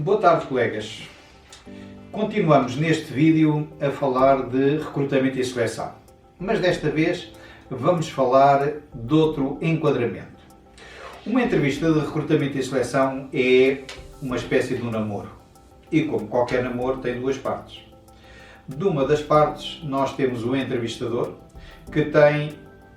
Boa tarde, colegas. Continuamos neste vídeo a falar de recrutamento e seleção, mas desta vez vamos falar de outro enquadramento. Uma entrevista de recrutamento e seleção é uma espécie de um namoro e, como qualquer namoro, tem duas partes. De uma das partes nós temos o entrevistador, que tem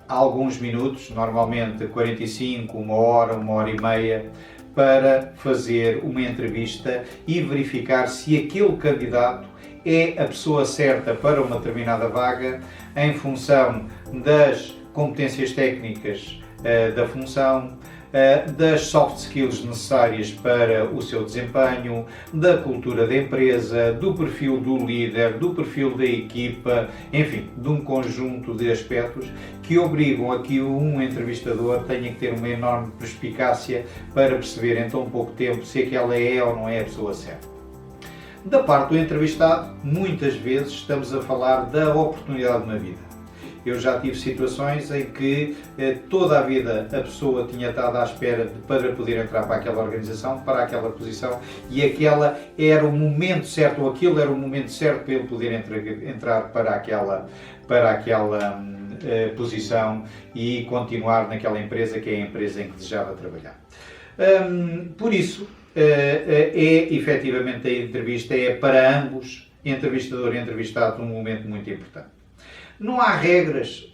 alguns minutos, normalmente 45, uma hora e meia, para fazer uma entrevista e verificar se aquele candidato é a pessoa certa para uma determinada vaga em função das competências técnicas da função, das soft skills necessárias para o seu desempenho, da cultura da empresa, do perfil do líder, do perfil da equipa, enfim, de um conjunto de aspectos que obrigam a que um entrevistador tenha que ter uma enorme perspicácia para perceber em tão pouco tempo se aquela é ou não é a pessoa certa. Da parte do entrevistado, muitas vezes estamos a falar da oportunidade na vida. Eu já tive situações em que toda a vida a pessoa tinha estado à espera para poder entrar para aquela organização, para aquela posição, e aquela era o momento certo, ou aquilo era o momento certo para ele poder entrar para aquela posição e continuar naquela empresa que é a empresa em que desejava trabalhar. Por isso, efetivamente a entrevista é para ambos, entrevistador e entrevistado, um momento muito importante. Não há regras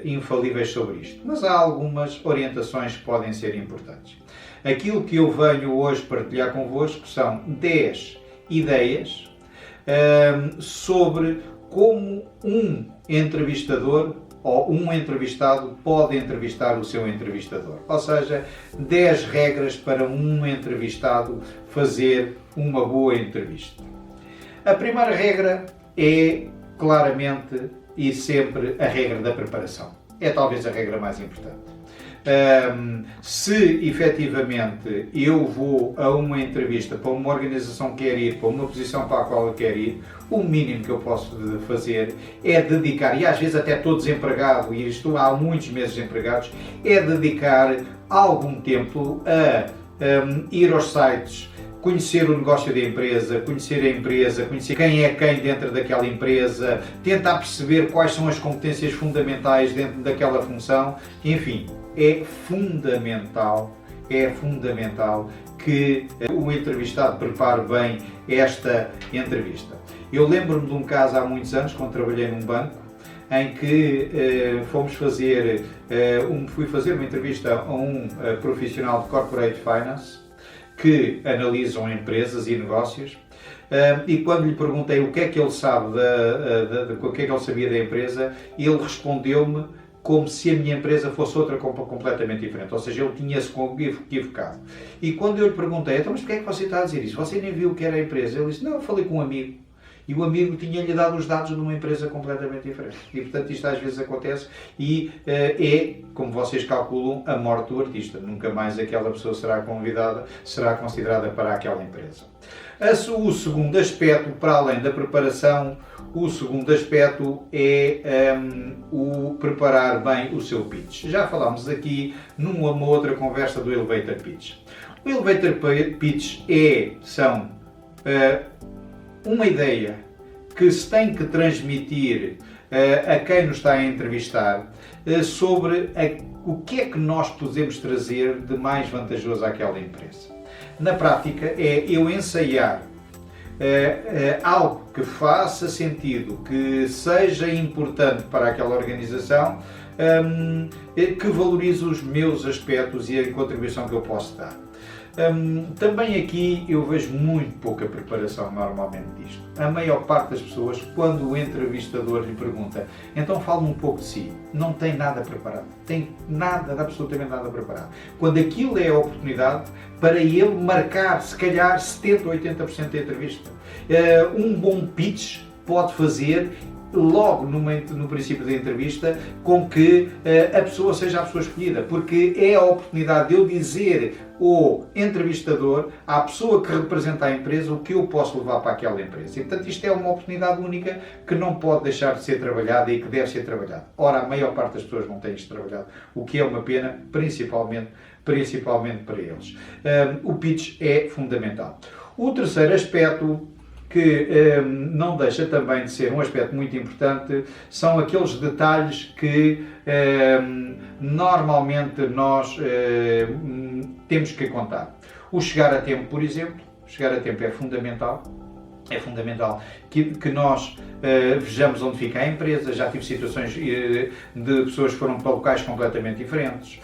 infalíveis sobre isto, mas há algumas orientações que podem ser importantes. Aquilo que eu venho hoje partilhar convosco são 10 ideias sobre como um entrevistador ou um entrevistado pode entrevistar o seu entrevistador. Ou seja, 10 regras para um entrevistado fazer uma boa entrevista. A primeira regra é claramente e sempre a regra da preparação. É talvez a regra mais importante. Se efetivamente eu vou a uma entrevista para uma organização que quer ir, para uma posição para a qual eu quero ir, o mínimo que eu posso fazer é dedicar, e às vezes até estou desempregado e estou há muitos meses desempregados, é dedicar algum tempo a ir aos sites, conhecer o negócio da empresa, conhecer a empresa, conhecer quem é quem dentro daquela empresa, tentar perceber quais são as competências fundamentais dentro daquela função, enfim, é fundamental que o entrevistado prepare bem esta entrevista. Eu lembro-me de um caso há muitos anos, quando trabalhei num banco, em que fui fazer uma entrevista a um profissional de Corporate Finance, que analisam empresas e negócios, e quando lhe perguntei o que é que ele sabe, o que é que ele sabia da empresa, ele respondeu-me como se a minha empresa fosse outra completamente diferente, ou seja, ele tinha-se equivocado. E quando eu lhe perguntei, então, mas porquê é que você está a dizer isso? Você nem viu o que era a empresa? Ele disse, não, eu falei com um amigo. E o amigo tinha-lhe dado os dados de uma empresa completamente diferente. E, portanto, isto às vezes acontece e é, como vocês calculam, a morte do artista. Nunca mais aquela pessoa será considerada para aquela empresa. O segundo aspecto, para além da preparação, o segundo aspecto é o preparar bem o seu pitch. Já falámos aqui numa outra conversa do Elevator Pitch. O Elevator Pitch são uma ideia que se tem que transmitir a quem nos está a entrevistar sobre o que é que nós podemos trazer de mais vantajoso àquela empresa. Na prática é eu ensaiar algo que faça sentido, que seja importante para aquela organização, que valorize os meus aspectos e a contribuição que eu posso dar. Também aqui eu vejo muito pouca preparação normalmente disto. A maior parte das pessoas, quando o entrevistador lhe pergunta, então fala-me um pouco de si, não tem nada preparado, absolutamente nada preparado. Quando aquilo é a oportunidade para ele marcar, se calhar, 70% ou 80% da entrevista. Um bom pitch pode fazer logo no princípio da entrevista com que a pessoa seja a pessoa escolhida, porque é a oportunidade de eu dizer ao entrevistador, à pessoa que representa a empresa, o que eu posso levar para aquela empresa. E, portanto, isto é uma oportunidade única que não pode deixar de ser trabalhada e que deve ser trabalhada. Ora, a maior parte das pessoas não tem isto trabalhado, o que é uma pena, principalmente para eles. O pitch é fundamental. O terceiro aspecto, que não deixa também de ser um aspecto muito importante, são aqueles detalhes que normalmente nós temos que contar. O chegar a tempo, por exemplo, chegar a tempo é fundamental. É fundamental que nós vejamos onde fica a empresa. Já tive situações de pessoas que foram para locais completamente diferentes,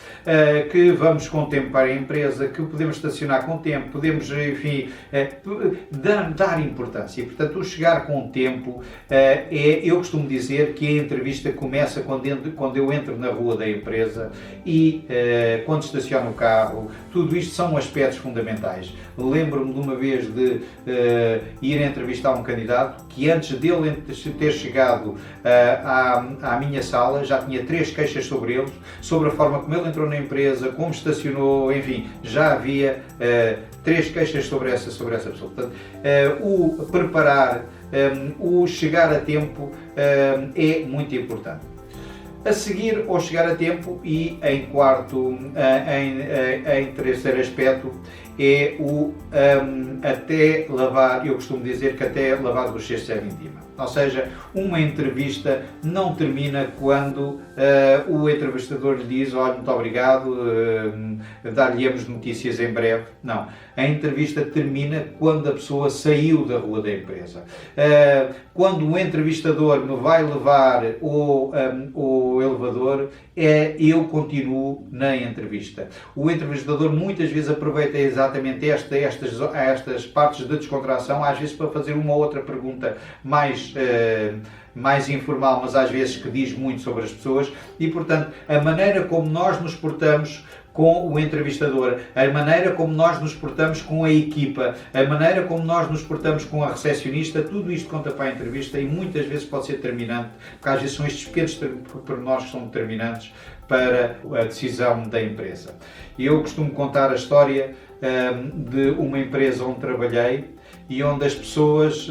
que vamos com tempo para a empresa, que podemos estacionar com tempo, podemos, enfim, dar importância. E, portanto, o chegar com tempo eu costumo dizer que a entrevista começa quando eu entro na rua da empresa e quando estaciono o carro. Tudo isto são aspectos fundamentais. Lembro-me de uma vez de ir entrevistar um candidato que antes dele ter chegado à minha sala já tinha 3 queixas sobre ele, sobre a forma como ele entrou na empresa, como estacionou, enfim, já havia 3 queixas sobre essa pessoa. Portanto, o preparar, o chegar a tempo é muito importante. A seguir, ao chegar a tempo, e em quarto, em terceiro aspecto, é o até lavar, eu costumo dizer que até lavar os cestos é mentira. Ou seja, uma entrevista não termina quando o entrevistador lhe diz: olha, muito obrigado, dar-lhe-emos notícias em breve. Não. A entrevista termina quando a pessoa saiu da rua da empresa. Quando o entrevistador me vai levar o elevador, eu continuo na entrevista. O entrevistador muitas vezes aproveita exatamente estas partes de descontração, às vezes para fazer uma ou outra pergunta mais informal, mas às vezes que diz muito sobre as pessoas, e portanto a maneira como nós nos portamos com o entrevistador, a maneira como nós nos portamos com a equipa, a maneira como nós nos portamos com a recepcionista, tudo isto conta para a entrevista e muitas vezes pode ser determinante, porque às vezes são estes pequenos pormenores que são determinantes para a decisão da empresa. Eu costumo contar a história de uma empresa onde trabalhei e onde as pessoas,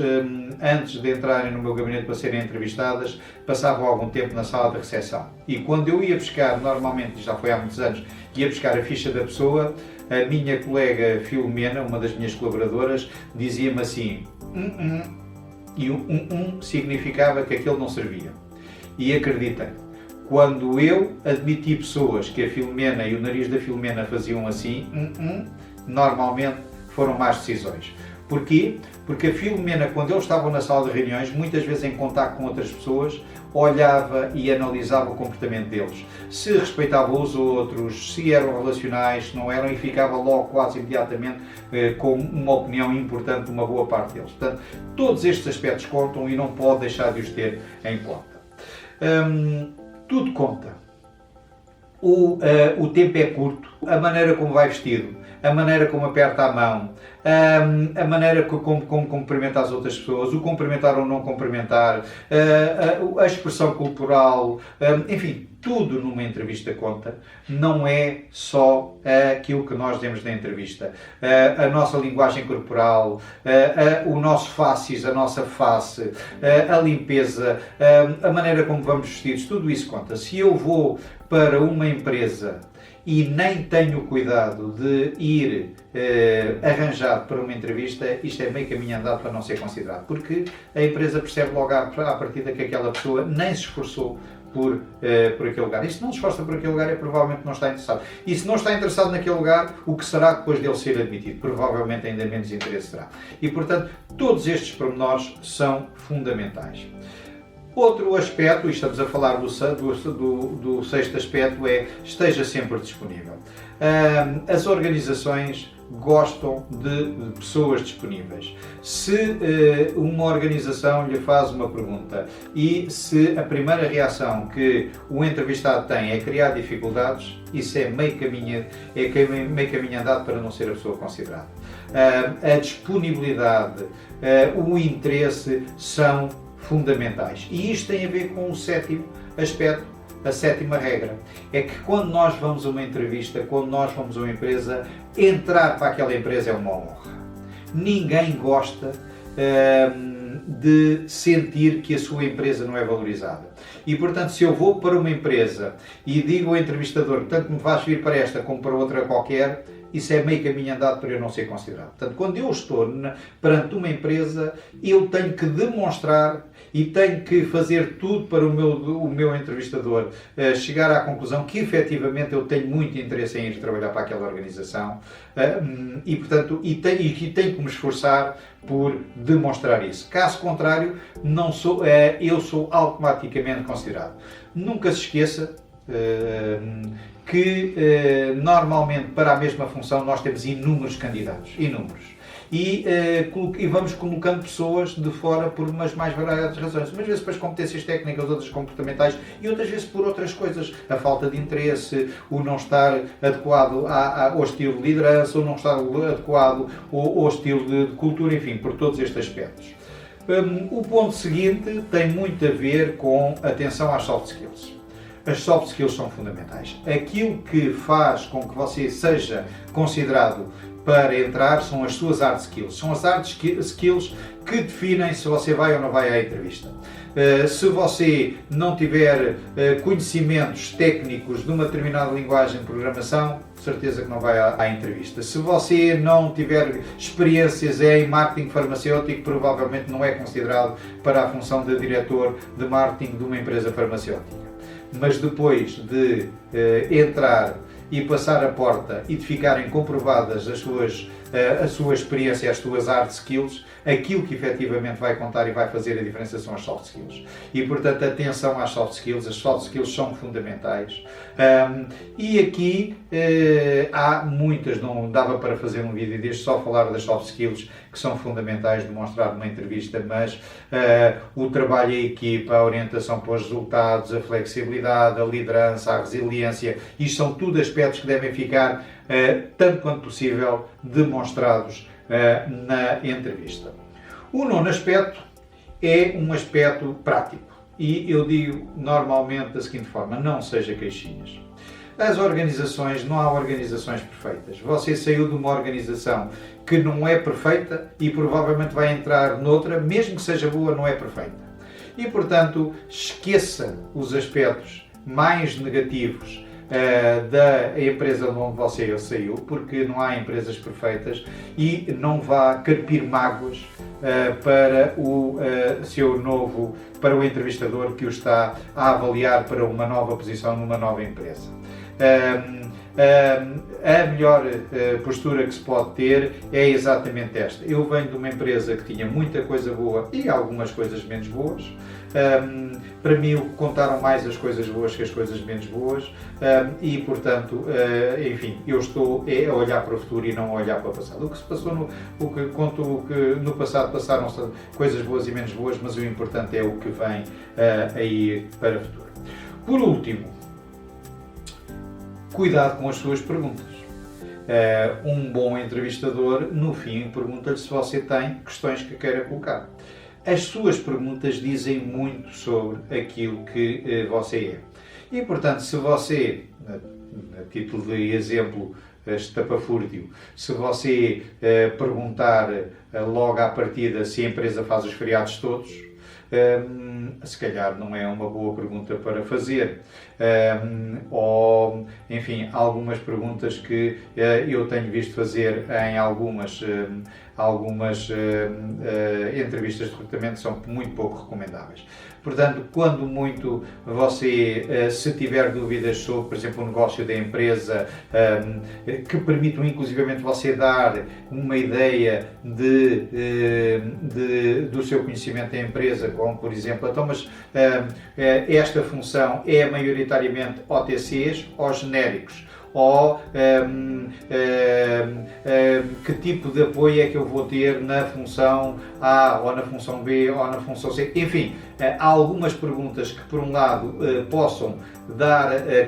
antes de entrarem no meu gabinete para serem entrevistadas, passavam algum tempo na sala de recepção. E quando eu ia buscar, normalmente, já foi há muitos anos, ia buscar a ficha da pessoa, a minha colega Filomena, uma das minhas colaboradoras, dizia-me assim, e o significava que aquele não servia. E acreditem, quando eu admiti pessoas que a Filomena e o nariz da Filomena faziam assim, normalmente foram más decisões. Porquê? Porque a Filomena, quando eles estavam na sala de reuniões, muitas vezes em contacto com outras pessoas, olhava e analisava o comportamento deles. Se respeitavam os outros, se eram relacionais, se não eram, e ficava logo quase imediatamente com uma opinião importante de uma boa parte deles. Portanto, todos estes aspectos contam e não pode deixar de os ter em conta. Tudo conta. O tempo é curto, a maneira como vai vestido, a maneira como aperta a mão, a maneira como cumprimenta as outras pessoas, o cumprimentar ou não cumprimentar, a expressão corporal, enfim, tudo numa entrevista conta. Não é só aquilo que nós demos na entrevista. A nossa linguagem corporal, o nosso faces, a nossa face, a limpeza, a maneira como vamos vestidos, tudo isso conta. Se eu vou para uma empresa e nem tenho cuidado de ir arranjado para uma entrevista, isto é meio caminho andado para não ser considerado, porque a empresa percebe logo à partida que aquela pessoa nem se esforçou por aquele lugar. E se não se esforça por aquele lugar, provavelmente não está interessado. E se não está interessado naquele lugar, o que será depois dele ser admitido? Provavelmente ainda menos interesse terá. E, portanto, todos estes pormenores são fundamentais. Outro aspecto, e estamos a falar do sexto aspecto, é esteja sempre disponível. As organizações gostam de pessoas disponíveis. Se uma organização lhe faz uma pergunta e se a primeira reação que o entrevistado tem é criar dificuldades, isso é meio caminho andado para não ser a pessoa considerada. A disponibilidade, o interesse são fundamentais. E isto tem a ver com o sétimo aspecto, a sétima regra. É que quando nós vamos a uma entrevista, quando nós vamos a uma empresa, entrar para aquela empresa é uma honra. Ninguém gosta de sentir que a sua empresa não é valorizada. E, portanto, se eu vou para uma empresa e digo ao entrevistador, tanto me faz vir para esta como para outra qualquer, isso é meio caminho andado para eu não ser considerado. Portanto, quando eu estou perante uma empresa, eu tenho que demonstrar e tenho que fazer tudo para o meu entrevistador chegar à conclusão que efetivamente eu tenho muito interesse em ir trabalhar para aquela organização e, portanto, tenho que me esforçar por demonstrar isso. Caso contrário, não sou, eu sou automaticamente considerado. Nunca se esqueça que normalmente para a mesma função nós temos inúmeros candidatos, inúmeros. E vamos colocando pessoas de fora por umas mais variadas razões. Umas vezes pelas competências técnicas, outras comportamentais e outras vezes por outras coisas. A falta de interesse, o não estar adequado ao estilo de liderança, o não estar adequado ao estilo de cultura, enfim, por todos estes aspectos. O ponto seguinte tem muito a ver com atenção às soft skills. As soft skills são fundamentais. Aquilo que faz com que você seja considerado para entrar são as suas hard skills. São as hard skills que definem se você vai ou não vai à entrevista. Se você não tiver conhecimentos técnicos de uma determinada linguagem de programação, certeza que não vai à entrevista. Se você não tiver experiências em marketing farmacêutico, provavelmente não é considerado para a função de diretor de marketing de uma empresa farmacêutica. Mas depois de entrar e passar a porta e de ficarem comprovadas a sua experiência, as suas hard skills, aquilo que efetivamente vai contar e vai fazer a diferença são as soft skills. E, portanto, atenção às soft skills. As soft skills são fundamentais. E aqui há muitas, não dava para fazer um vídeo deste só falar das soft skills, que são fundamentais de mostrar numa entrevista, mas o trabalho em equipa, a orientação para os resultados, a flexibilidade, a liderança, a resiliência, isto são tudo aspectos que devem ficar, tanto quanto possível, demonstrados na entrevista. O nono aspecto é um aspecto prático e eu digo normalmente da seguinte forma: não seja queixinhas. As organizações, não há organizações perfeitas. Você saiu de uma organização que não é perfeita e provavelmente vai entrar noutra, mesmo que seja boa, não é perfeita. E, portanto, esqueça os aspectos mais negativos da empresa de onde você saiu, porque não há empresas perfeitas, e não vá carpir mágoas para para o entrevistador que o está a avaliar para uma nova posição numa nova empresa. A melhor postura que se pode ter é exatamente esta. Eu venho de uma empresa que tinha muita coisa boa e algumas coisas menos boas. Para mim, contaram mais as coisas boas que as coisas menos boas e, portanto, enfim, eu estou a olhar para o futuro e não a olhar para o passado. O que se passou no passado passaram-se coisas boas e menos boas, mas o importante é o que vem aí para o futuro. Por último, cuidado com as suas perguntas. Um bom entrevistador, no fim, pergunta-lhe se você tem questões que queira colocar. As suas perguntas dizem muito sobre aquilo que você é. E, portanto, se você, a título de exemplo estapafúrdio, se você perguntar logo à partida se a empresa faz os feriados todos, se calhar não é uma boa pergunta para fazer. Ou, enfim, algumas perguntas que eu tenho visto fazer em algumas entrevistas de recrutamento são muito pouco recomendáveis. Portanto, quando muito você, se tiver dúvidas sobre, por exemplo, o negócio da empresa, que permitam inclusivamente você dar uma ideia do seu conhecimento da empresa, como por exemplo, então, mas esta função é maioritariamente OTCs ou genéricos? Ou que tipo de apoio é que eu vou ter na função A, ou na função B, ou na função C. Enfim, há algumas perguntas que, por um lado, possam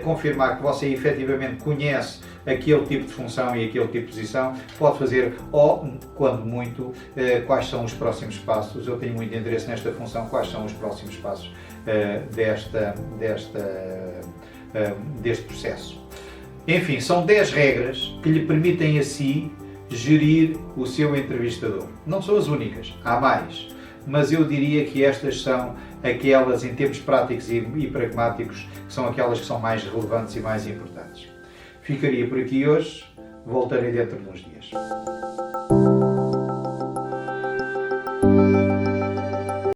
confirmar que você efetivamente conhece aquele tipo de função e aquele tipo de posição, pode fazer, ou, quando muito, quais são os próximos passos. Eu tenho muito interesse nesta função, quais são os próximos passos deste processo. Enfim, são 10 regras que lhe permitem a si gerir o seu entrevistador. Não são as únicas, há mais, mas eu diria que estas são aquelas, em termos práticos e pragmáticos, que são aquelas que são mais relevantes e mais importantes. Ficaria por aqui hoje. Voltarei dentro de uns dias.